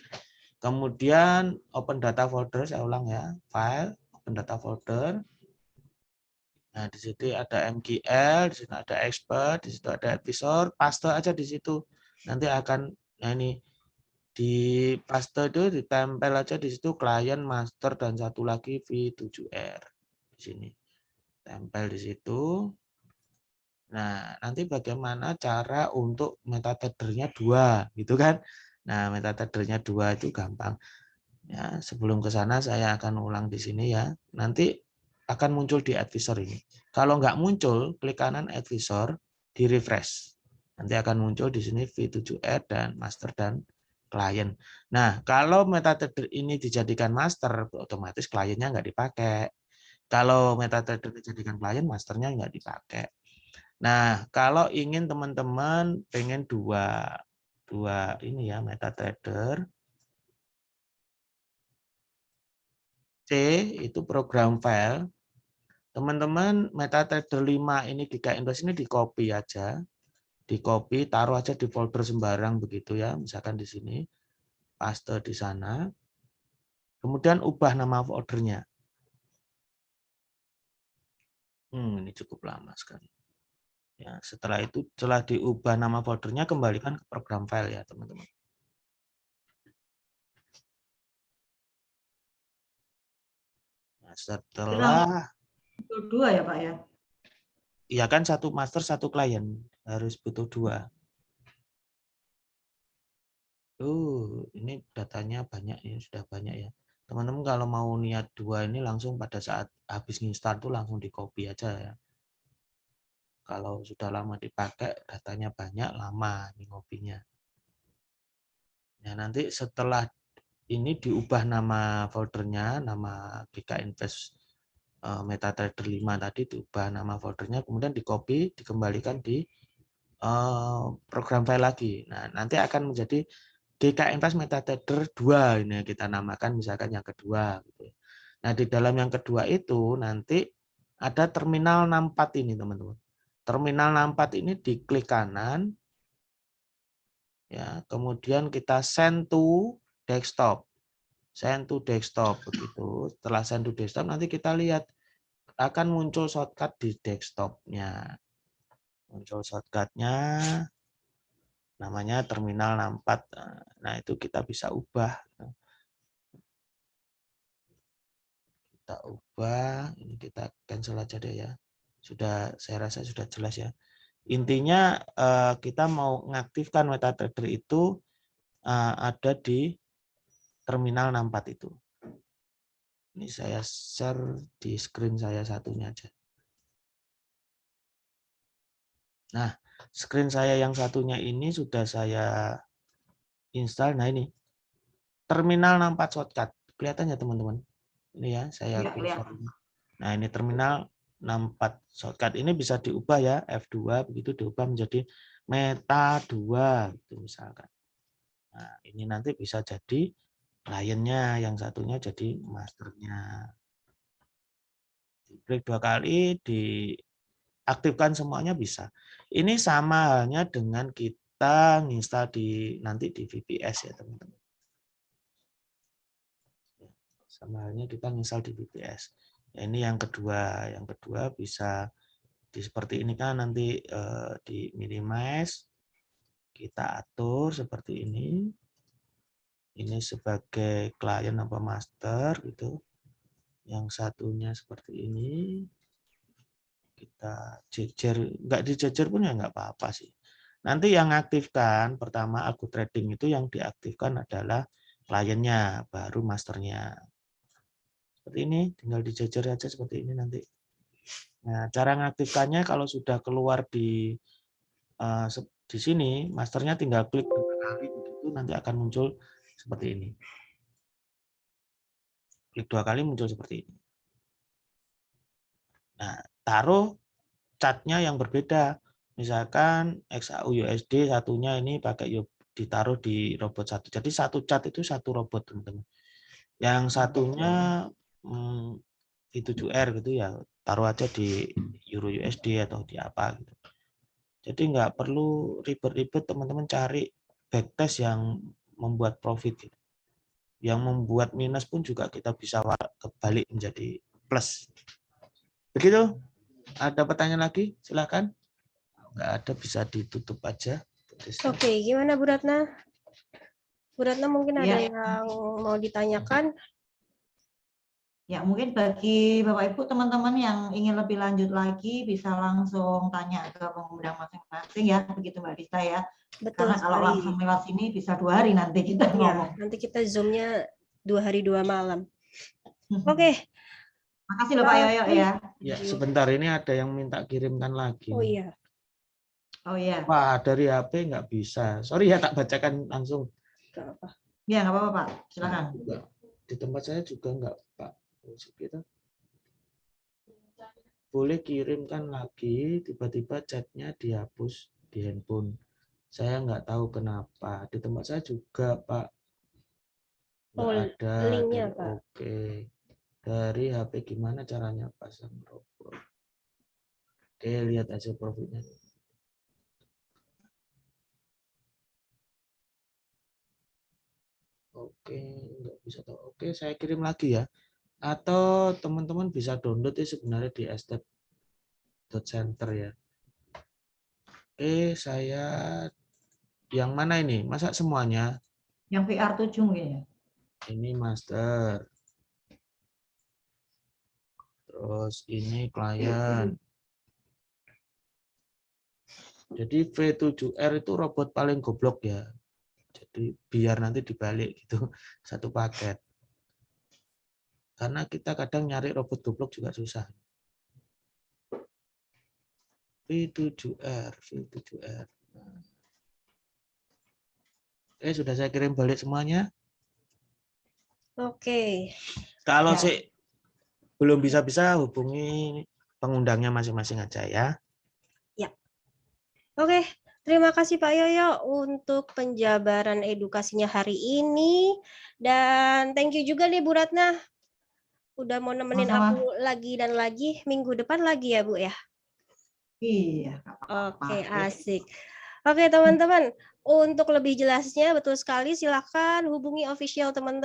Kemudian open data folder, saya ulang ya, file open data folder. Nah, di situ ada MGL, di situ ada expert, di situ ada advisor, paste aja di situ. Nanti akan, nah ini di paste itu ditempel aja di situ klien, master, dan satu lagi V7R. Di sini. Tempel di situ. Nah, nanti bagaimana cara untuk metadata-nya 2, gitu kan? Nah, metadata-nya 2 itu gampang. Ya, sebelum ke sana saya akan ulang di sini ya. Nanti akan muncul di advisor ini. Kalau nggak muncul, klik kanan advisor, di refresh. Nanti akan muncul di sini V7R dan master dan klien. Nah, kalau metadata ini dijadikan master, otomatis kliennya nggak dipakai. Kalau metadata dijadikan klien, masternya nggak dipakai. Nah, kalau ingin teman-teman pengen dua ini ya MetaTrader, C itu program file. Teman-teman MetaTrader 5 ini GK Invest ini di copy aja. Di copy, taruh aja di folder sembarang begitu ya. Misalkan di sini, paste di sana. Kemudian ubah nama foldernya. Ini cukup lama sekali. Ya, setelah itu, setelah diubah nama foldernya, kembalikan ke program file ya teman-teman. Nah, setelah dua ya Pak ya? Iya kan satu master satu klien harus butuh 2. Ini datanya banyak ya, sudah banyak ya. Teman-teman kalau mau niat 2 ini langsung pada saat habis install tuh langsung di copy aja ya. Kalau sudah lama dipakai datanya banyak lama ini ngopinya. Ya nanti setelah ini diubah nama foldernya, nama GK Invest MetaTrader 5 tadi diubah nama foldernya, kemudian di copy dikembalikan di program file lagi. Nah, nanti akan menjadi GK Invest MetaTrader 2 ini kita namakan misalkan yang kedua gitu. Nah, di dalam yang kedua itu nanti ada terminal 64 ini, teman-teman. Terminal 64 ini diklik kanan ya, kemudian kita send to desktop. Send to desktop begitu. Setelah send to desktop nanti kita lihat akan muncul shortcut di desktopnya. Muncul shortcutnya namanya terminal 64. Nah, itu kita bisa ubah. Kita ubah, ini kita cancel aja deh ya. Sudah, saya rasa sudah jelas ya. Intinya kita mau mengaktifkan MetaTrader itu ada di terminal 64 itu. Ini saya share di screen saya satunya aja. Nah, screen saya yang satunya ini sudah saya install. Nah ini, terminal 64 shortcut. Kelihatan ya teman-teman? Ini ya, saya kursor. Nah ini terminal 64 shortcut. Ini bisa diubah ya, F2 begitu diubah menjadi Meta 2 gitu misalkan. Nah ini nanti bisa jadi kliennya, yang satunya jadi masternya. Diklik 2 kali, diaktifkan semuanya bisa. Ini sama halnya dengan kita nginstal nanti di VPS ya teman-teman. Sama halnya kita nginstal di VPS. Ya, ini yang kedua. Yang kedua bisa seperti ini kan nanti di minimize, kita atur seperti ini. Ini sebagai klien apa master gitu. Yang satunya seperti ini. Kita jejer, nggak dijejer pun ya nggak apa-apa sih. Nanti yang aktifkan pertama Aku Trading itu yang diaktifkan adalah kliennya, baru masternya. Seperti ini, tinggal dijejer aja seperti ini nanti. Nah, cara mengaktifkannya kalau sudah keluar di sini, masternya tinggal klik 2 kali begitu nanti akan muncul seperti ini. Klik 2 kali muncul seperti ini. Nah, taruh catnya yang berbeda. Misalkan XAU-USD satunya ini pakai ditaruh di robot satu. Jadi satu cat itu satu robot, teman-teman. Yang satunya V7R gitu ya, taruh aja di Euro USD atau di apa gitu. Jadi nggak perlu ribet-ribet teman-teman cari backtest yang membuat profit gitu. Yang membuat minus pun juga kita bisa kebalik menjadi plus. Begitu? Ada pertanyaan lagi? Silakan. Nggak ada, bisa ditutup aja. Oke, gimana Bu Ratna? Bu Ratna mungkin ada yang mau ditanyakan? Ya, mungkin bagi Bapak Ibu teman-teman yang ingin lebih lanjut lagi bisa langsung tanya ke pengundang masing-masing ya, begitu Mbak Dista ya. Betul. Karena kalau langsung lewat sini bisa 2 hari nanti kita ngomong. Nanti kita Zoom-nya 2 hari 2 malam. Oke. Makasih loh Pak Yoyo ya. Ya, sebentar ini ada yang minta kirimkan lagi. Oh iya. Oh iya. Wah, dari HP nggak bisa. Sorry ya, tak bacakan langsung. Nggak apa. Ya, nggak apa-apa Pak. Silakan. Di tempat saya juga nggak, Pak. Kita boleh kirimkan lagi, tiba-tiba chatnya dihapus di handphone. Saya nggak tahu kenapa. Di tempat saya juga, Pak. Nggak ada. Linknya, Pak. Oke. Dari HP gimana caranya pasang robot? Oke, lihat hasil profitnya. Oke, nggak bisa tahu. Oke, saya kirim lagi ya. Atau teman-teman bisa download ya sebenarnya di estate.center ya. Oke, saya yang mana ini? Masa semuanya? Yang VR7 mungkin ya. Ini master. Terus ini klien. Jadi V7R itu robot paling goblok ya. Jadi biar nanti dibalik gitu satu paket. Karena kita kadang nyari robot goblok juga susah. V7R. Oke, sudah saya kirim balik semuanya. Oke. Kalau sih belum bisa hubungi pengundangnya masing-masing aja ya. Ya. Oke, terima kasih Pak Yoyo untuk penjabaran edukasinya hari ini. Dan thank you juga nih Bu Ratna. Udah mau nemenin aku lagi dan lagi. Minggu depan lagi ya Bu ya? Iya. Oke, asik. Oke teman-teman, untuk lebih jelasnya betul sekali silahkan hubungi official teman-teman.